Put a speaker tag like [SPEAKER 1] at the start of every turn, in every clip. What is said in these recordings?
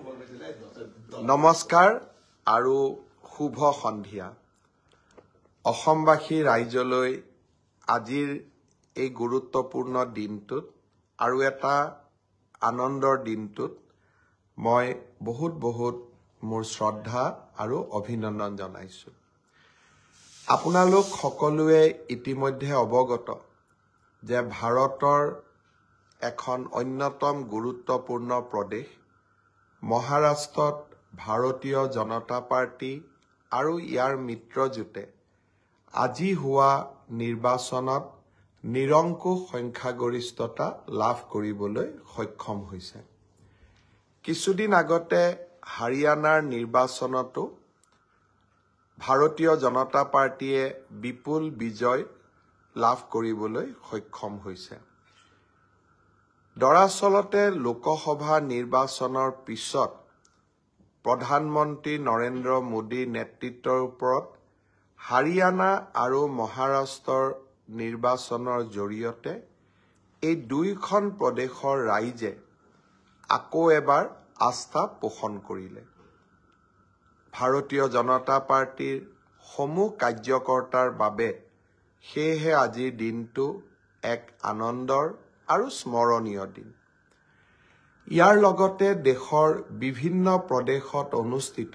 [SPEAKER 1] নমস্কাৰ আৰু শুভ সন্ধিয়া অসমবাসী ৰাইজলৈ আজিৰ এই গুৰুত্বপূৰ্ণ দিনটোত আৰু এটা আনন্দৰ দিনটোত মই বহুত মোৰ শ্ৰদ্ধা আৰু অভিনন্দন জনাইছো আপোনালোক সকলোৱে ইতিমধ্যে অৱগত যে ভাৰতৰ এখন অন্যতম গুৰুত্বপূৰ্ণ প্ৰদেশ মহাৰাষ্ট্ৰত ভাৰতীয় জনতা পাৰ্টি আৰু ইয়াৰ মিত্ৰজোঁটে আজি হোৱা নিৰ্বাচনত নিৰংকুশ সংখ্যাগৰিষ্ঠতা লাভ কৰিবলৈ সক্ষম হৈছে কিছুদিন আগতে হাৰিয়ানাৰ নিৰ্বাচনতো ভাৰতীয় জনতা পাৰ্টিয়ে বিপুল বিজয় লাভ কৰিবলৈ সক্ষম হৈছে দৰাচলতে লোকসভা নিৰ্বাচনৰ পিছত প্ৰধানমন্ত্ৰী নৰেন্দ্ৰ মোদীৰ নেতৃত্বৰ ওপৰত হাৰিয়ানা আৰু মহাৰাষ্ট্ৰৰ নিৰ্বাচনৰ জৰিয়তে এই দুইখন প্ৰদেশৰ ৰাইজে আকৌ এবাৰ আস্থা পোষণ কৰিলে ভাৰতীয় জনতা পাৰ্টিৰ সমূহ কাৰ্যকৰ্তাৰ বাবে সেয়েহে আজিৰ দিনটো এক আনন্দৰ আৰু স্মৰণীয় দিন ইয়াৰ লগতে দেশৰ বিভিন্ন প্ৰদেশত অনুষ্ঠিত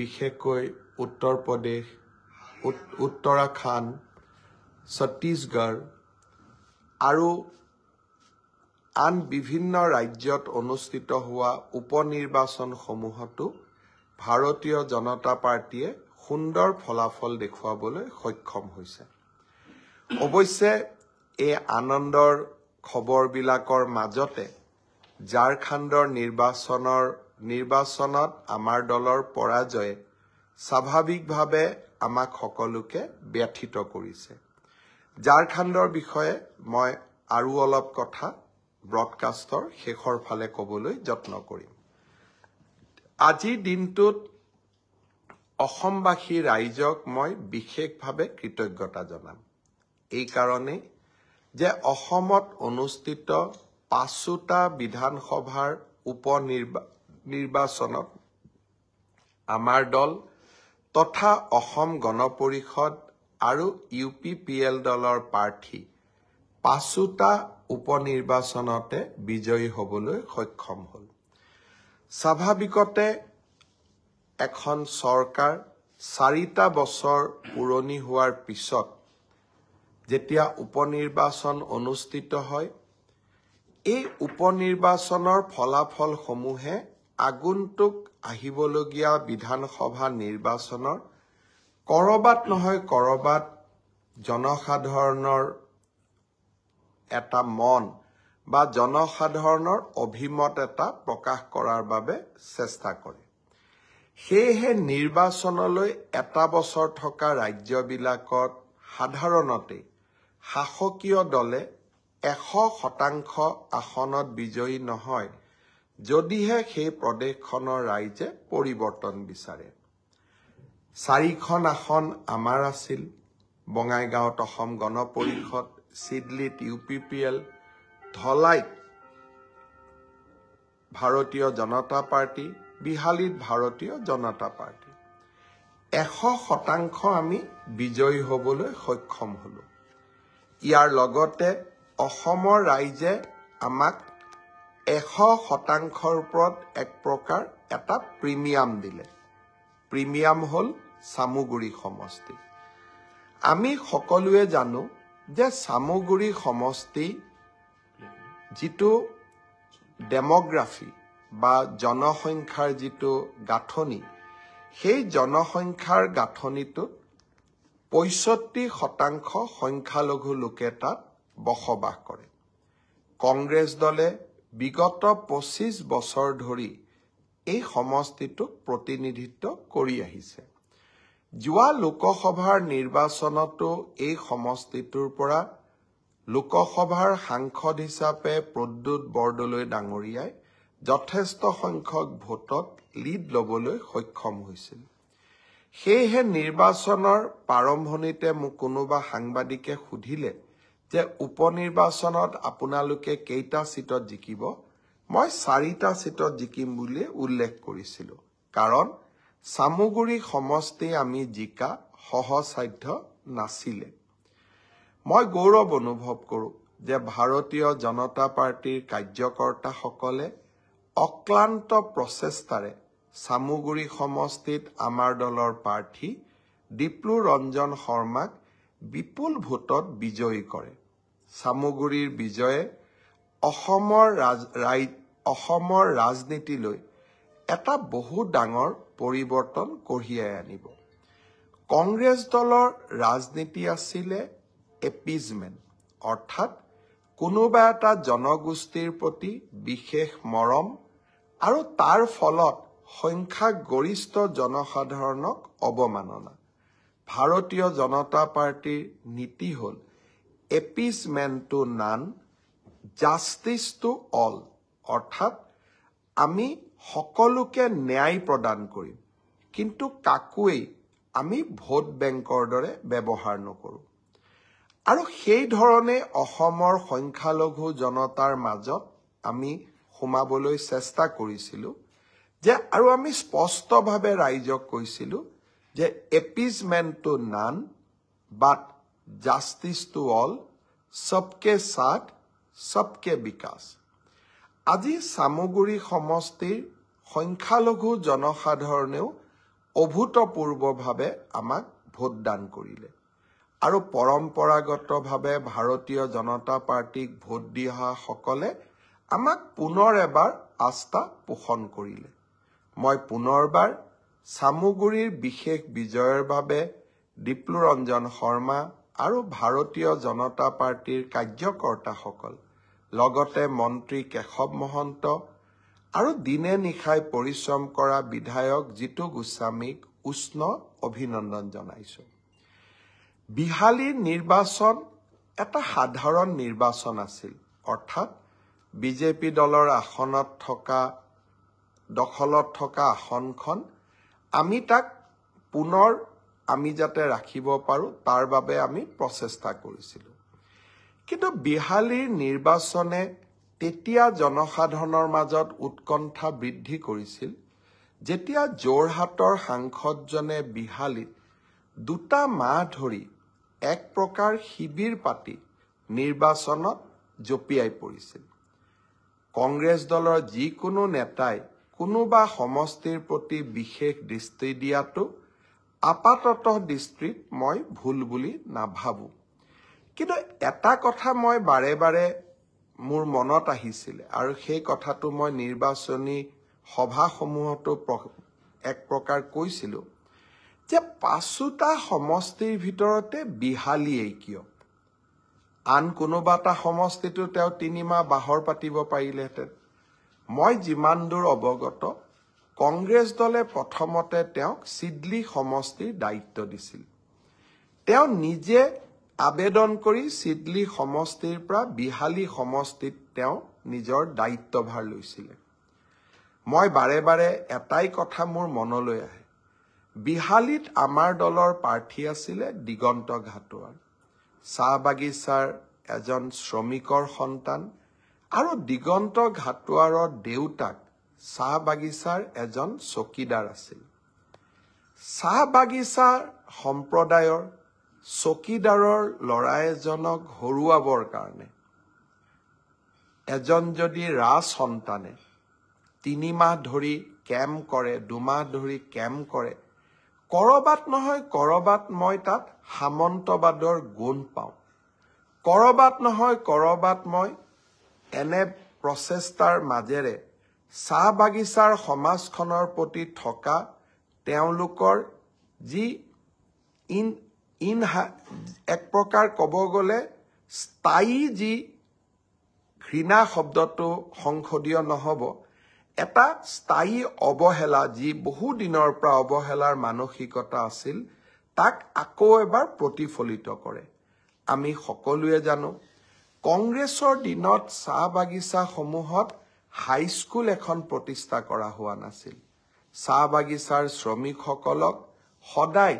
[SPEAKER 1] বিশেষকৈ উত্তৰ প্ৰদেশ উত্তৰাখণ্ড ছত্তীশগড় আৰু আন বিভিন্ন ৰাজ্যত অনুষ্ঠিত হোৱা উপনিৰ্বাচনসমূহতো ভাৰতীয় জনতা পাৰ্টিয়ে সুন্দৰ ফলাফল দেখুৱাবলৈ সক্ষম হৈছে অৱশ্যে এই আনন্দৰ খবৰবিলাকৰ মাজতে ঝাৰখণ্ডৰ নিৰ্বাচনত আমাৰ দলৰ পৰাজয়ে স্বাভাৱিকভাৱে আমাক সকলোকে ব্যথিত কৰিছে ঝাৰখণ্ডৰ বিষয়ে মই আৰু অলপ কথা ব্ৰডকাষ্টৰ শেষৰ ফালে ক'বলৈ যত্ন কৰিম আজিৰ দিনটোত অসমবাসী ৰাইজক মই বিশেষভাৱে কৃতজ্ঞতা জনাম এই কাৰণে যে অসমত অনুষ্ঠিত ৫টা বিধানসভাৰ উপনিৰ্বাচনত আমাৰ দল তথা অসম গণ পৰিষদ আৰু UPPL দলৰ প্ৰাৰ্থী ৫টা উপনিৰ্বাচনতে বিজয়ী হ'বলৈ সক্ষম হ'ল স্বাভাৱিকতে এখন চৰকাৰ ৪টা বছৰ পুৰণি হোৱাৰ পিছত যেতিয়া উপনিৰ্বাচন অনুষ্ঠিত হয় এই উপনিৰ্বাচনৰ ফলাফলসমূহে আগন্তুক আহিবলগীয়া বিধানসভা নিৰ্বাচনৰ কৰবাত নহয় কৰবাত জনসাধাৰণৰ এটা মন বা জনসাধাৰণৰ অভিমত এটা প্ৰকাশ কৰাৰ বাবে চেষ্টা কৰে সেয়েহে নিৰ্বাচনলৈ এটা বছৰ থকা ৰাজ্যবিলাকত সাধাৰণতে শাসকীয় দলে ১০০% আসনত বিজয়ী নহয় যদিহে সেই প্ৰদেশখনৰ ৰাইজে পৰিৱৰ্তন বিচাৰে ৪খন আসন আমাৰ আছিল বঙাইগাঁৱত অসম গণ পৰিষদ চিডলিত UPPL ধলাইত ভাৰতীয় জনতা পাৰ্টি বিহালীত ভাৰতীয় জনতা পাৰ্টি ১০০% আমি বিজয়ী হ'বলৈ সক্ষম হলো ইয়াৰ লগতে অসমৰ ৰাইজে আমাক ১০০%ৰ ওপৰত এক প্ৰকাৰ এটা প্ৰিমিয়াম দিলে প্ৰিমিয়াম হ'ল সামুগুৰি সমষ্টি আমি সকলোৱে জানো যে সামুগুৰি সমষ্টি যিটো ডেমোগ্ৰাফি বা জনসংখ্যাৰ যিটো গাঁথনি সেই জনসংখ্যাৰ গাঁথনিটোত ৬৫% সংখ্যালঘু লোকে তাত বসবাস কৰে কংগ্ৰেছ দলে বিগত ২৫ বছৰ ধৰি এই সমষ্টিটোক প্ৰতিনিধিত্ব কৰি আহিছে যোৱা লোকসভাৰ নিৰ্বাচনতো এই সমষ্টিটোৰ পৰা লোকসভাৰ সাংসদ হিচাপে প্ৰদ্যুৎ বৰদলৈ ডাঙৰীয়াই যথেষ্ট সংখ্যক ভোটত লিড ল'বলৈ সক্ষম হৈছিল সেয়েহে নিৰ্বাচনৰ প্ৰাৰম্ভণিতে মোক কোনোবা সাংবাদিকে সুধিলে যে উপনিৰ্বাচনত আপোনালোকে কেইটা সিটত জিকিব মই 4টা সিটত জিকিম বুলি উল্লেখ কৰিছিলোঁ কাৰণ সামুগুৰি সমষ্টি আমি জিকা সহসাধ্য নাছিলে মই গৌৰৱ অনুভৱ কৰোঁ যে ভাৰতীয় জনতা পাৰ্টিৰ কাৰ্যকৰ্তাসকলে অক্লান্ত প্ৰচেষ্টাৰে সামুগুৰি সমষ্টিত আমাৰ দলৰ প্ৰাৰ্থী ডিপ্লু ৰঞ্জন শৰ্মাক বিপুল ভোটত বিজয়ী কৰে সামুগুৰিৰ বিজয়ে অসমৰ ৰাজনীতিলৈ এটা বহু ডাঙৰ পৰিৱৰ্তন কঢ়িয়াই আনিব কংগ্ৰেছ দলৰ ৰাজনীতি আছিলে এপিজমেণ্ট অৰ্থাৎ কোনোবা এটা জনগোষ্ঠীৰ প্ৰতি বিশেষ মৰম আৰু তাৰ ফলত সংখ্যাগৰিষ্ঠ জনসাধাৰণক অৱমাননা ভাৰতীয় জনতা পাৰ্টিৰ নীতি হ'ল এপিজমেণ্ট টু নান জাষ্টিস টু অল অৰ্থাৎ আমি সকলোকে ন্যায় প্ৰদান কৰিম কিন্তু কাকোৱেই আমি ভোট বেংকৰ দৰে ব্যৱহাৰ নকৰোঁ আৰু সেই ধৰণে অসমৰ সংখ্যালঘু জনতাৰ মাজত আমি সোমাবলৈ চেষ্টা কৰিছিলোঁ যে আৰু আমি স্পষ্টভাৱে ৰাইজক কৈছিলোঁ যে appeasement to none but justice to all সবকে সাথ সবকে বিকাশ আজি সামুগুৰি সমষ্টিৰ সংখ্যালঘু জনসাধাৰণেও অভূতপূৰ্বভাৱে আমাক ভোটদান কৰিলে আৰু পৰম্পৰাগতভাৱে ভাৰতীয় জনতা পাৰ্টিক ভোট দি অহাসকলে আমাক পুনৰ এবাৰ আস্থা পোষণ কৰিলে মই পুনৰবাৰ সামুগুৰিৰ বিশেষ বিজয়ৰ বাবে ডিপ্লু ৰঞ্জন শৰ্মা আৰু ভাৰতীয় জনতা পাৰ্টিৰ কাৰ্যকৰ্তাসকল লগতে মন্ত্ৰী কেশৱ মহন্ত আৰু দিনে নিশাই পৰিশ্ৰম কৰা বিধায়ক জিতু গোস্বামীক উষ্ণ অভিনন্দন জনাইছোঁ বিহালীৰ নিৰ্বাচন এটা সাধাৰণ নিৰ্বাচন আছিল অৰ্থাৎ বিজেপি দলৰ আসনত থকা দখলত থকা আসনখন আমি তাক পুনৰ আমি যাতে ৰাখিব পাৰোঁ তাৰ বাবে আমি প্ৰচেষ্টা কৰিছিলোঁ কিন্তু বিহালীৰ নিৰ্বাচনে তেতিয়া জনসাধাৰণৰ মাজত উৎকণ্ঠা বৃদ্ধি কৰিছিল যেতিয়া যোৰহাটৰ সাংসদজনে বিহালীত 2টা মাহ ধৰি এক প্ৰকাৰ শিবিৰ পাতি নিৰ্বাচনত জঁপিয়াই পৰিছিল কংগ্ৰেছ দলৰ যিকোনো নেতাই কোনোবা সমষ্টিৰ প্ৰতি বিশেষ দৃষ্টি দিয়াটো আপাততঃ দৃষ্টিত মই ভুল বুলি নাভাবোঁ কিন্তু এটা কথা মই বাৰে বাৰে মোৰ মনত আহিছিল আৰু সেই কথাটো মই নিৰ্বাচনী সভাসমূহতো এক প্ৰকাৰ কৈছিলোঁ যে 5টা সমষ্টিৰ ভিতৰতে বিহালীয়েই কিয় আন কোনোবা এটা সমষ্টিটো তেওঁ 3 মাহ বাহৰ পাতিব পাৰিলেহেঁতেন মই যিমান দূৰ অৱগত কংগ্ৰেছ দলে প্ৰথমতে তেওঁক চিডলি সমষ্টিৰ দায়িত্ব দিছিল তেওঁ নিজে আবেদন কৰি চিডলি সমষ্টিৰ পৰা বিহালী সমষ্টিত তেওঁ নিজৰ দায়িত্বভাৰ লৈছিল মই বাৰে বাৰে এটাই কথা মোৰ মনলৈ আহে বিহালীত আমাৰ দলৰ প্ৰাৰ্থী আছিলে দিগন্ত ঘাটোৱাৰ চাহ বাগিচাৰ এজন শ্ৰমিকৰ সন্তান আৰু দিগন্ত ঘাটোৱাৰৰ দেউতাক চাহ বাগিচাৰ এজন চকীদাৰ আছিল চাহ বাগিচাৰ সম্প্ৰদায়ৰ চকীদাৰৰ ল'ৰা এজনক হৰুৱাবৰ কাৰণে এজন যদি ৰাজ সন্তানে 3 মাহ ধৰি কেম্প কৰে 2 মাহ ধৰি কেম্প কৰে কৰবাত নহয় কৰবাত মই তাত সামন্তবাদৰ গুণ পাওঁ কৰবাত নহয় কৰবাত মই এনে প্ৰচেষ্টাৰ মাজেৰে চাহ বাগিচাৰ সমাজখনৰ প্ৰতি থকা তেওঁলোকৰ যি এক প্ৰকাৰ ক'ব গ'লে স্থায়ী যি ঘৃণা শব্দটো সংসদীয় নহ'ব এটা স্থায়ী অৱহেলা যি বহু দিনৰ পৰা অৱহেলাৰ মানসিকতা আছিল তাক আকৌ এবাৰ প্ৰতিফলিত কৰে আমি সকলোৱে জানো কংগ্ৰেছৰ দিনত চাহ বাগিচাসমূহত হাইস্কুল এখন প্ৰতিষ্ঠা কৰা হোৱা নাছিল চাহ বাগিচাৰ শ্ৰমিকসকলক সদায়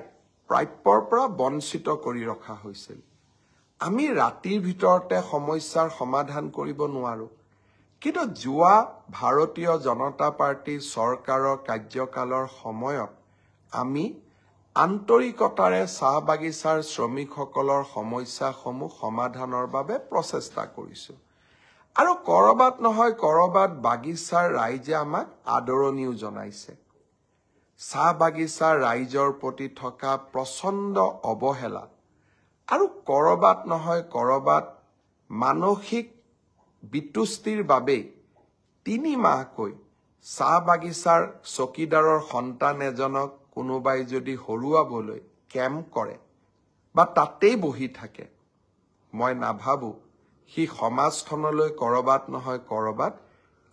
[SPEAKER 1] প্ৰাপ্যৰ পৰা বঞ্চিত কৰি ৰখা হৈছিল আমি ৰাতিৰ ভিতৰতে সমস্যাৰ সমাধান কৰিব নোৱাৰো কিন্তু যোৱা ভাৰতীয় জনতা পাৰ্টি চৰকাৰৰ কাৰ্যকালৰ সময়ত আমি আন্তৰিকতাৰে চাহ বাগিচাৰ শ্ৰমিকসকলৰ সমস্যাসমূহ সমাধানৰ বাবে প্ৰচেষ্টা কৰিছোঁ আৰু কৰবাত নহয় কৰবাত বাগিচাৰ ৰাইজে আমাক আদৰণিও জনাইছে চাহ বাগিচাৰ ৰাইজৰ প্ৰতি থকা প্ৰচণ্ড অৱহেলা আৰু কৰবাত নহয় কৰবাত মানসিক বিতুষ্টিৰ বাবে 3 মাহকৈ চাহ বাগিচাৰ চকীদাৰৰ সন্তান এজনক কোনোবাই যদি হৰুৱাবলৈ কেম্প কৰে বা তাতেই বহি থাকে মই নাভাবো সি সমাজখনলৈ কৰবাত নহয় কৰবাত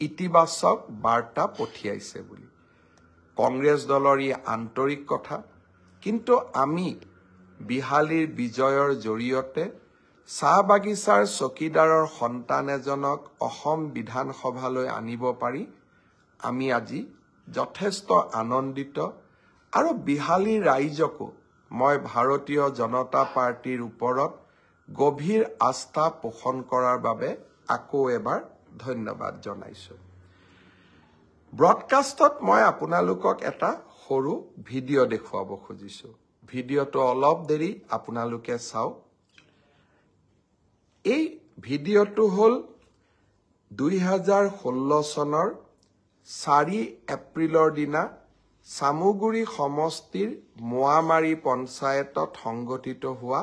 [SPEAKER 1] ইতিবাচক বাৰ্তা পঠিয়াইছে বুলি কংগ্ৰেছ দলৰ ই আন্তৰিক কথা কিন্তু আমি বিহালীৰ বিজয়ৰ জৰিয়তে চাহ বাগিচাৰ চকীদাৰৰ সন্তান এজনক অসম বিধানসভালৈ আনিব পাৰি আমি আজি যথেষ্ট আনন্দিত আৰু বিহালীৰ ৰাইজকো মই ভাৰতীয় জনতা পাৰ্টিৰ ওপৰত গভীৰ আস্থা পোষণ কৰাৰ বাবে আকৌ এবাৰ ধন্যবাদ জনাইছো ব্ৰডকাষ্টত মই আপোনালোকক এটা সৰু ভিডিঅ' দেখুৱাব খুজিছো ভিডিঅ'টো অলপ দেৰি আপোনালোকে চাওক এই ভিডিঅ'টো হ'ল 2016 চনৰ 4 এপ্ৰিলৰ দিনা সামুগুৰি সমষ্টিৰ মোৱামাৰী পঞ্চায়তত সংঘটিত হোৱা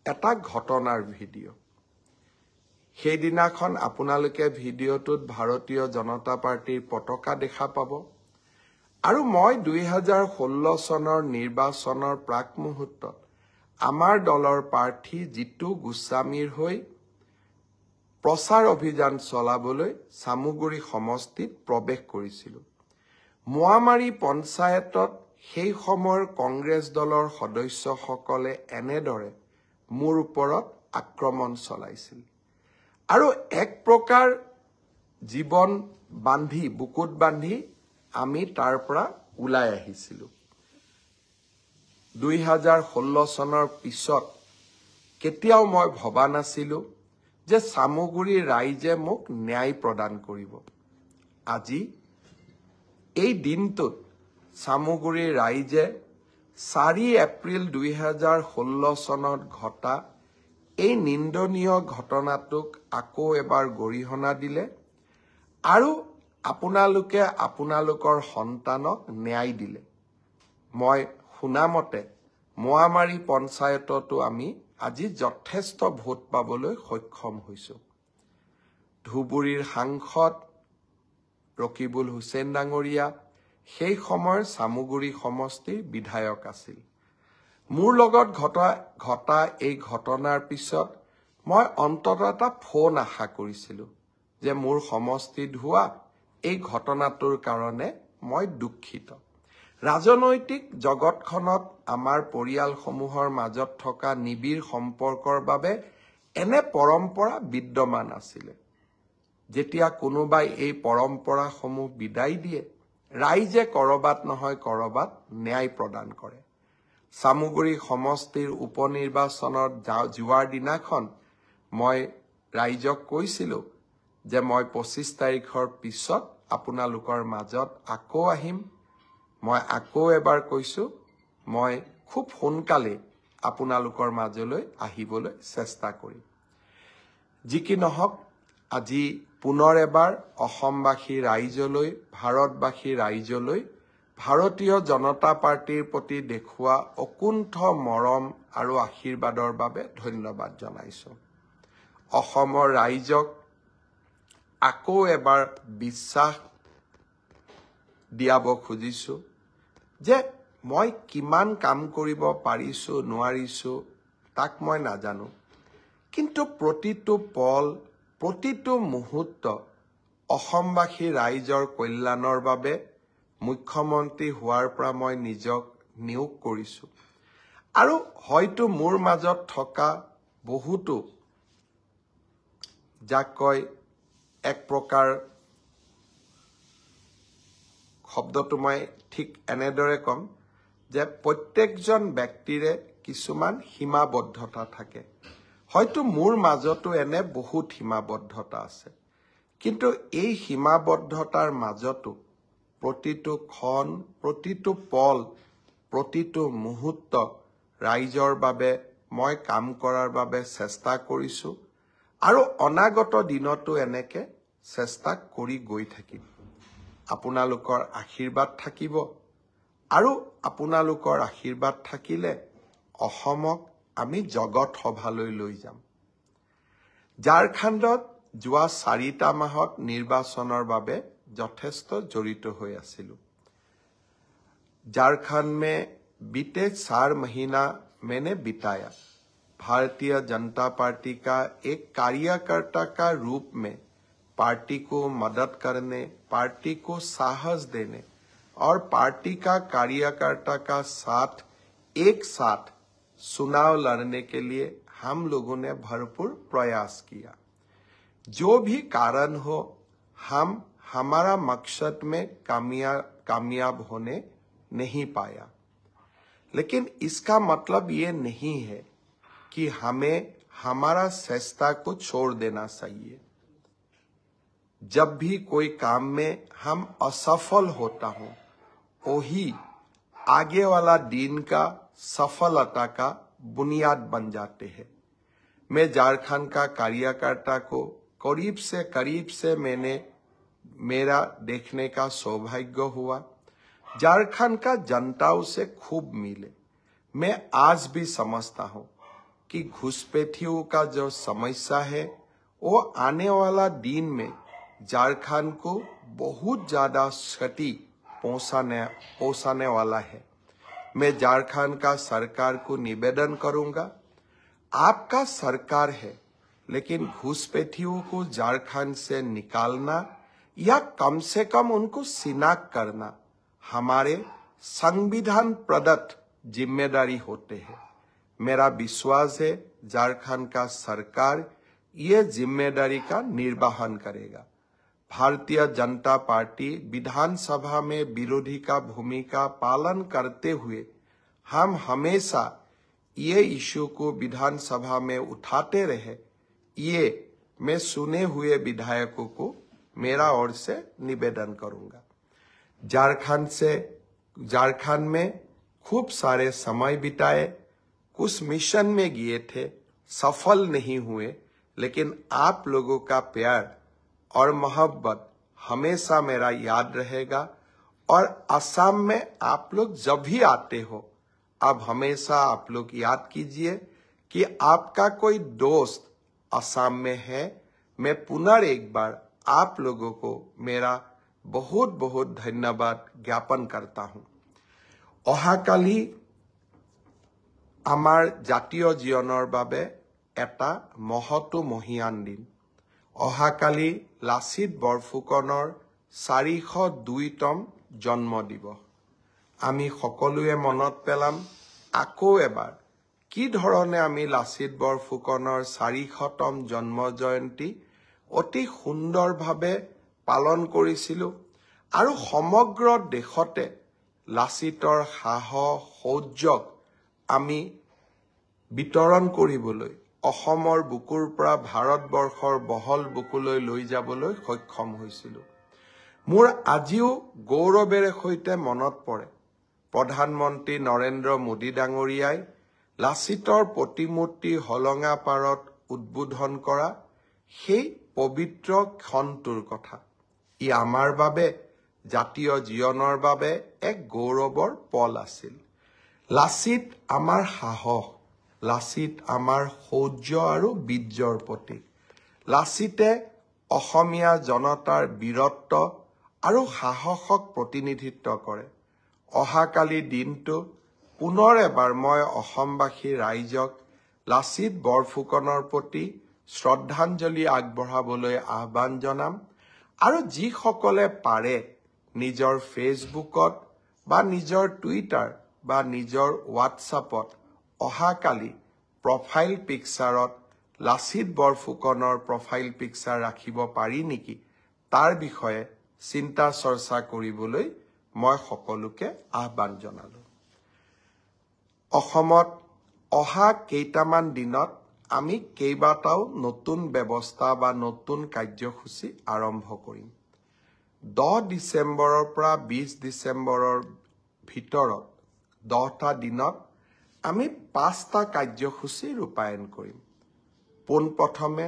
[SPEAKER 1] এটা ঘটনাৰ ভিডিঅ' সেইদিনাখন আপোনালোকে ভিডিঅ'টোত ভাৰতীয় জনতা পাৰ্টিৰ পতাকা দেখা পাব আৰু মই 2016 চনৰ নিৰ্বাচনৰ প্ৰাক মুহূৰ্তত আমাৰ দলৰ প্ৰাৰ্থী জিতু গোস্বামীৰ হৈ প্ৰচাৰ অভিযান চলাবলৈ সামুগুৰি সমষ্টিত প্ৰৱেশ কৰিছিলোঁ মোৱামাৰী পঞ্চায়তত সেই সময়ৰ কংগ্ৰেছ দলৰ সদস্যসকলে এনেদৰে মোৰ ওপৰত আক্ৰমণ চলাইছিল আৰু এক প্ৰকাৰ জীৱন বান্ধি বুকুত বান্ধি আমি তাৰ পৰা ওলাই আহিছিলোঁ 2016 চনৰ পিছত কেতিয়াও মই ভবা নাছিলোঁ যে সামুগুৰিৰ ৰাইজে মোক ন্যায় প্ৰদান কৰিব আজি এই দিনটোত সামুগুৰিৰ ৰাইজে 4 এপ্ৰিল 2016 চনত ঘটা এই নিন্দনীয় ঘটনাটোক আকৌ এবাৰ গৰিহণা দিলে আৰু আপোনালোকে আপোনালোকৰ সন্তানক ন্যায় দিলে মই শুনামতে মোৱামাৰী পঞ্চায়ততো আমি আজি যথেষ্ট ভোট পাবলৈ সক্ষম হৈছো ধুবুৰীৰ সাংসদ ৰকিবুল হুছেইন ডাঙৰীয়া সেই সময়ৰ সামুগুৰি সমষ্টিৰ বিধায়ক আছিল মোৰ লগত ঘটা এই ঘটনাৰ পিছত মই অন্তত এটা ফোন আশা কৰিছিলোঁ যে মোৰ সমষ্টিত হোৱা এই ঘটনাটোৰ কাৰণে মই দুখিত ৰাজনৈতিক জগতখনত আমাৰ পৰিয়ালসমূহৰ মাজত থকা নিবিৰ সম্পৰ্কৰ বাবে এনে পৰম্পৰা বিদ্যমান আছিলে যেতিয়া কোনোবাই এই পৰম্পৰাসমূহ বিদায় দিয়ে ৰাইজে কৰবাত নহয় কৰবাত ন্যায় প্ৰদান কৰে সামুগুৰি সমষ্টিৰ উপনিৰ্বাচনত যোৱাৰ দিনাখন মই ৰাইজক কৈছিলোঁ যে মই 25 তাৰিখৰ পিছত আপোনালোকৰ মাজত আকৌ আহিম মই আকৌ এবাৰ কৈছোঁ মই খুব সোনকালে আপোনালোকৰ মাজলৈ আহিবলৈ চেষ্টা কৰিম যি কি নহওক আজি পুনৰ এবাৰ অসমবাসী ৰাইজলৈ ভাৰতবাসী ৰাইজলৈ ভাৰতীয় জনতা পাৰ্টিৰ প্ৰতি দেখুওৱা অকুণ্ঠ মৰম আৰু আশীৰ্বাদৰ বাবে ধন্যবাদ জনাইছোঁ অসমৰ ৰাইজক আকৌ এবাৰ বিশ্বাস দিয়াব খুজিছোঁ যে মই কিমান কাম কৰিব পাৰিছোঁ নোৱাৰিছোঁ তাক মই নাজানো কিন্তু প্ৰতিটো পল প্ৰতিটো মুহূৰ্ত অসমবাসী ৰাইজৰ কল্যাণৰ বাবে মুখ্যমন্ত্ৰী হোৱাৰ পৰা মই নিজক নিয়োগ কৰিছোঁ আৰু হয়তো মোৰ মাজত থকা বহুতো যাক কয় এক প্ৰকাৰ শব্দটো মই ঠিক এনেদৰে কম যে প্ৰত্যেকজন ব্যক্তিৰে কিছুমান সীমাবদ্ধতা থাকে হয়তো মোৰ মাজতো এনে বহুত সীমাবদ্ধতা আছে কিন্তু এই সীমাবদ্ধতাৰ মাজতো প্ৰতিটো ক্ষণ, প্ৰতিটো পল, প্ৰতিটো মুহূৰ্ত ৰাইজৰ বাবে মই কাম কৰাৰ বাবে চেষ্টা কৰিছো আৰু অনাগত দিনতো এনেকে চেষ্টা কৰি গৈ থাকিম। আপোনালোকৰ আশীৰ্বাদ থাকিব আৰু আপোনালোকৰ আশীৰ্বাদ থাকিলে অসমক আমি জগত সভালৈ লৈ যাম। ঝাৰখণ্ডত যোৱা 4টা মাহত নিৰ্বাচনৰ বাবে যথেষ্ট জড়িত হৈ আছিলো। झारखंड में बीते 4 महीना मैंने बिताया। भारतीय जनता पार्टी का एक कार्यकर्ता का रूप में पार्टी को मदद करने, पार्टी को साहस देने और पार्टी का कार्यकर्ता का साथ एक साथ चुनाव लड़ने के लिए हम लोगों ने भरपूर प्रयास किया। जो भी कारण हो, हम हमारा मकसद में कामयाब होने नहीं पाया, लेकिन इसका मतलब ये नहीं है कि हमें हमारा चेष्टा को छोड़ देना चाहिए। जब भी कोई काम में हम असफल होता हो, वही आगे वाला दिन का सफलता का बुनियाद बन जाते हैं। मैं झारखंड का कार्यकर्ता को करीब से मेरा देखने का सौभाग्य हुआ। झारखंड का जनताओं से खूब मिले। मैं आज भी समझता हूं कि घुसपैठियों का जो समस्या है वो आने वाला दिन में झारखंड को बहुत ज्यादा क्षति पहुंचाने वाला है। मैं झारखंड का सरकार को निवेदन करूंगा, आपका सरकार है, लेकिन घुसपैठियों को झारखंड से निकालना या कम से कम उनको शिनाख्त करना हमारे संविधान प्रदत्त जिम्मेदारी होते हैं। मेरा विश्वास है झारखंड का सरकार ये जिम्मेदारी का निर्वहन करेगा। भारतीय जनता पार्टी विधानसभा में विरोधी का भूमिका पालन करते हुए हम हमेशा ये इश्यू को विधानसभा में उठाते रहे। ये मैं सुने हुए विधायकों को मेरा ओर से निवेदन करूंगा। झारखंड में खूब सारे समय बिताए, कुछ मिशन में गए थे, सफल नहीं हुए, लेकिन आप लोगों का प्यार और मोहब्बत हमेशा मेरा याद रहेगा। और असम में आप लोग जब भी आते हो, अब हमेशा आप लोग याद कीजिए कि आपका कोई दोस्त असम में है। मैं पुनः एक बार आप लोगों को मेरा बहुत बहुत धन्यवाद ज्ञापन करता हूं। অহাকালি আমাৰ জাতীয় জীৱনৰ বাবে এটা মহৎ মহিয়ান দিন। অহাকালি লাচিত বৰফুকনৰ 402তম জন্ম দিৱস। আমি সকলোৱে মনত পেলাম আকৌ এবাৰ কি ধৰণে আমি লাচিত বৰফুকনৰ 400তম জন্ম জয়ন্তী অতি সুন্দৰভাৱে পালন কৰিছিলো আৰু সমগ্ৰ দেশতে লাচিতৰ সাহস শৌৰ্যক আমি বিতৰণ কৰিবলৈ অসমৰ বুকুৰ পৰা ভাৰতবৰ্ষৰ বহল বুকুলৈ লৈ যাবলৈ সক্ষম হৈছিলো। মোৰ আজিও গৌৰৱেৰে সৈতে মনত পৰে প্ৰধানমন্ত্ৰী নৰেন্দ্ৰ মোদী ডাঙৰীয়াই লাচিতৰ প্ৰতিমূৰ্তি হলঙা পাৰত উদ্বোধন কৰা সেই পবিত্ৰ ক্ষণটোৰ কথা। ই আমাৰ বাবে জাতীয় জীৱনৰ বাবে এক গৌৰৱৰ পল আছিল। লাচিত আমাৰ সাহস, লাচিত আমাৰ শৌৰ্য আৰু বীৰ্যৰ প্ৰতীক। লাচিতে অসমীয়া জনতাৰ বীৰত্ব আৰু সাহসক প্ৰতিনিধিত্ব কৰে। অহাকালি দিনটো পুনৰ এবাৰ মই অসমবাসী ৰাইজক লাচিত বৰফুকনৰ প্ৰতি শ্ৰদ্ধাঞ্জলি আগবঢ়াবলৈ আহ্বান জনাম আৰু যিসকলে পাৰে নিজৰ ফেচবুকত বা নিজৰ টুইটাৰ বা নিজৰ হোৱাটছআপত অহাকালি প্ৰফাইল পিকচাৰত লাচিত বৰফুকনৰ প্ৰফাইল পিকচাৰ ৰাখিব পাৰি নেকি তাৰ বিষয়ে চিন্তা চৰ্চা কৰিবলৈ মই সকলোকে আহ্বান জনালো। অসমত অহা কেইটামান দিনত আমি কেইবাটাও নতুন ব্যৱস্থা বা নতুন কাৰ্যসূচী আৰম্ভ কৰিম 10 ডিচেম্বৰৰ পৰা 20 ডিচেম্বৰৰ ভিতৰত 10টা দিনত আমি 5টা কাৰ্যসূচী ৰূপায়ণ কৰিম পোনপ্ৰথমে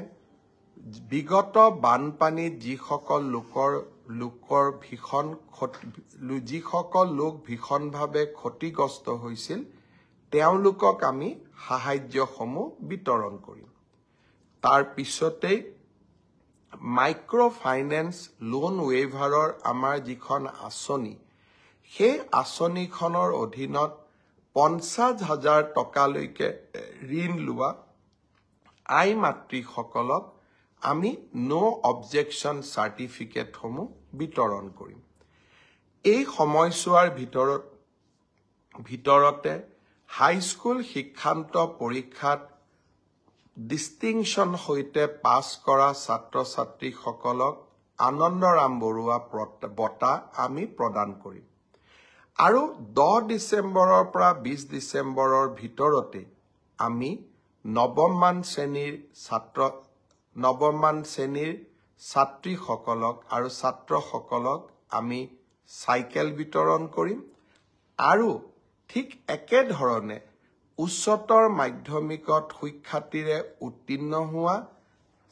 [SPEAKER 1] বিগত বানপানীত যিসকল লোকৰ ভীষণভাৱে ক্ষতিগ্ৰস্ত হৈছিল তেওঁলোকক আমি সাহায্যসমূহ বিতৰণ কৰিম তাৰ পিছতেই মাইক্ৰ ফাইনেন্স লোন ৱেইভাৰৰ আমাৰ যিখন আঁচনি সেই আঁচনিখনৰ অধীনত 50,000 টকালৈকে ঋণ লোৱা আই মাতৃসকলক আমি নো অবজেকশ্যন চাৰ্টিফিকেটসমূহ বিতৰণ কৰিম এই সময়ছোৱাৰ ভিতৰতে হাইস্কুল শিক্ষান্ত পৰীক্ষাত ডিষ্টিংশ্যন সৈতে পাছ কৰা ছাত্ৰ-ছাত্ৰীসকলক আনন্দৰাম বৰুৱা বঁটা আমি প্ৰদান কৰিম আৰু 10 ডিচেম্বৰৰ পৰা 20 ডিচেম্বৰৰ ভিতৰতে আমি নৱমমান শ্ৰেণীৰ ছাত্ৰীসকলক আৰু ছাত্ৰসকলক আমি চাইকেল বিতৰণ কৰিম আৰু ঠিক একেধৰণে উচ্চতৰ মাধ্যমিকত সুখ্যাতিৰে উত্তীৰ্ণ হোৱা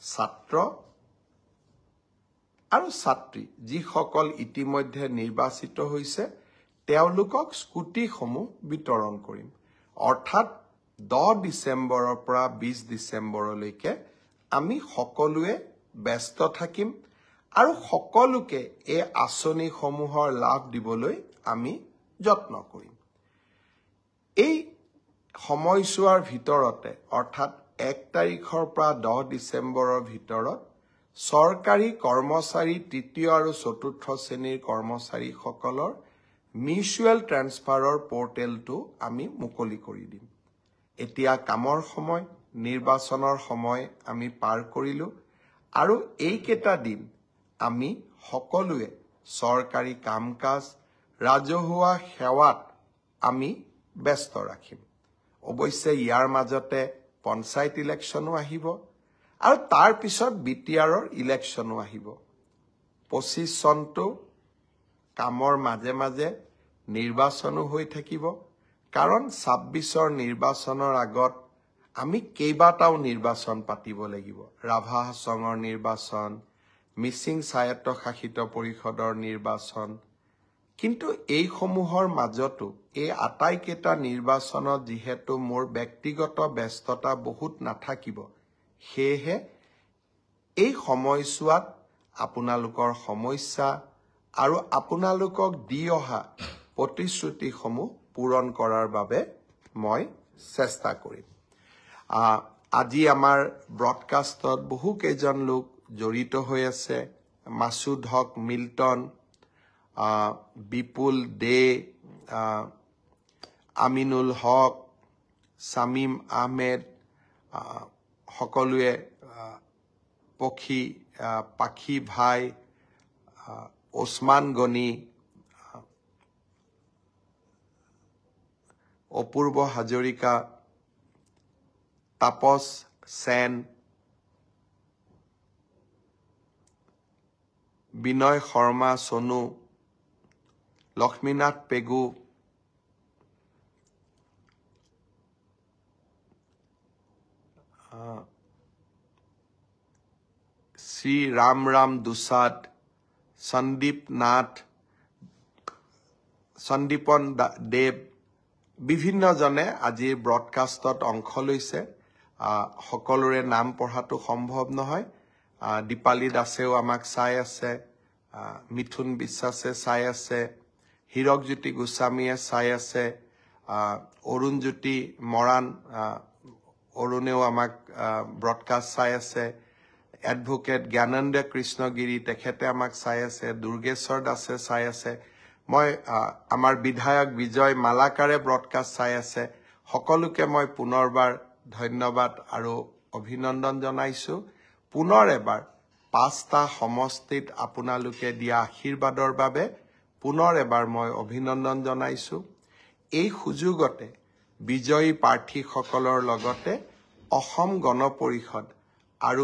[SPEAKER 1] ছাত্ৰ আৰু ছাত্ৰী যিসকল ইতিমধ্যে নিৰ্বাচিত হৈছে তেওঁলোকক স্কুটিসমূহ বিতৰণ কৰিম অৰ্থাৎ 10 ডিচেম্বৰৰ পৰা 20 ডিচেম্বৰলৈকে আমি সকলোৱে ব্যস্ত থাকিম আৰু সকলোকে এই আঁচনিসমূহৰ লাভ দিবলৈ আমি যত্ন কৰিম এই সময়ছোৱাৰ ভিতৰতে অৰ্থাৎ 1 তাৰিখৰ পৰা 10 ডিচেম্বৰৰ ভিতৰত চৰকাৰী কৰ্মচাৰী তৃতীয় আৰু চতুৰ্থ শ্ৰেণীৰ কৰ্মচাৰীসকলৰ মিউচুৱেল ট্ৰান্সফাৰৰ পৰ্টেলটো আমি মুকলি কৰি দিম এতিয়া কামৰ সময় নিৰ্বাচনৰ সময় আমি পাৰ কৰিলো আৰু এইকেইটা দিন আমি সকলোৱে চৰকাৰী কাম-কাজ ৰাজহুৱা সেৱাত আমি ব্যস্ত ৰাখিম অৱশ্যে ইয়াৰ মাজতে পঞ্চায়ত ইলেকশ্যনো আহিব আৰু তাৰ পিছত বিটিআৰৰ ইলেকশ্যনো আহিব 25 চনটো কামৰ মাজে মাজে নিৰ্বাচনো হৈ থাকিব কাৰণ 26ৰ নিৰ্বাচনৰ আগত আমি কেইবাটাও নিৰ্বাচন পাতিব লাগিব ৰাভা হাছঙৰ নিৰ্বাচন মিচিং স্বায়ত্তশাসিত পৰিষদৰ নিৰ্বাচন কিন্তু এই সমূহৰ মাজতো এই আটাইকেইটা নিৰ্বাচনত যিহেতু মোৰ ব্যক্তিগত ব্যস্ততা বহুত নাথাকিব সেয়েহে এই সময়ছোৱাত আপোনালোকৰ সমস্যা আৰু আপোনালোকক দি অহা প্ৰতিশ্ৰুতিসমূহ পূৰণ কৰাৰ বাবে মই চেষ্টা কৰিম আজি আমাৰ ব্ৰডকাষ্টত বহু কেইজন লোক জড়িত হৈ আছে মাসুদ হক মিল্টন বিপুল দে আমিনুল হক সামিম আহমেদ সকলোৱে পাখি ভাই ওসমান গনি অপূৰ্ব হাজৰিকা তাপস সেন বিনয় শৰ্মা সোনু লক্ষ্মীনাথ পেগু শ্ৰী ৰাম দুসাদ সন্দীপন দেৱ বিভিন্নজনে আজিৰ ব্ৰডকাষ্টত অংশ লৈছে সকলোৰে নাম পঢ়াটো সম্ভৱ নহয় দীপালী দাসেও আমাক চাই আছে মিথুন বিশ্বাসে চাই আছে হীৰকজ্যোতি গোস্বামীয়ে চাই আছে অৰুণজ্যোতি মৰাণ অৰুণেও আমাক ব্ৰডকাষ্ট চাই আছে এডভোকেট জ্ঞানন্দ কৃষ্ণগিৰি তেখেতে আমাক চাই আছে দুৰ্গেশ্বৰ দাসে চাই আছে মই আমাৰ বিধায়ক বিজয় মালাকাৰে ব্ৰডকাষ্ট চাই আছে সকলোকে মই পুনৰবাৰ ধন্যবাদ আৰু অভিনন্দন জনাইছো পুনৰ এবাৰ 5টা সমষ্টিত আপোনালোকে দিয়া আশীৰ্বাদৰ বাবে পুনৰ এবাৰ মই অভিনন্দন জনাইছো এই সুযোগতে বিজয়ী প্ৰাৰ্থীসকলৰ লগতে অসম গণ পৰিষদ আৰু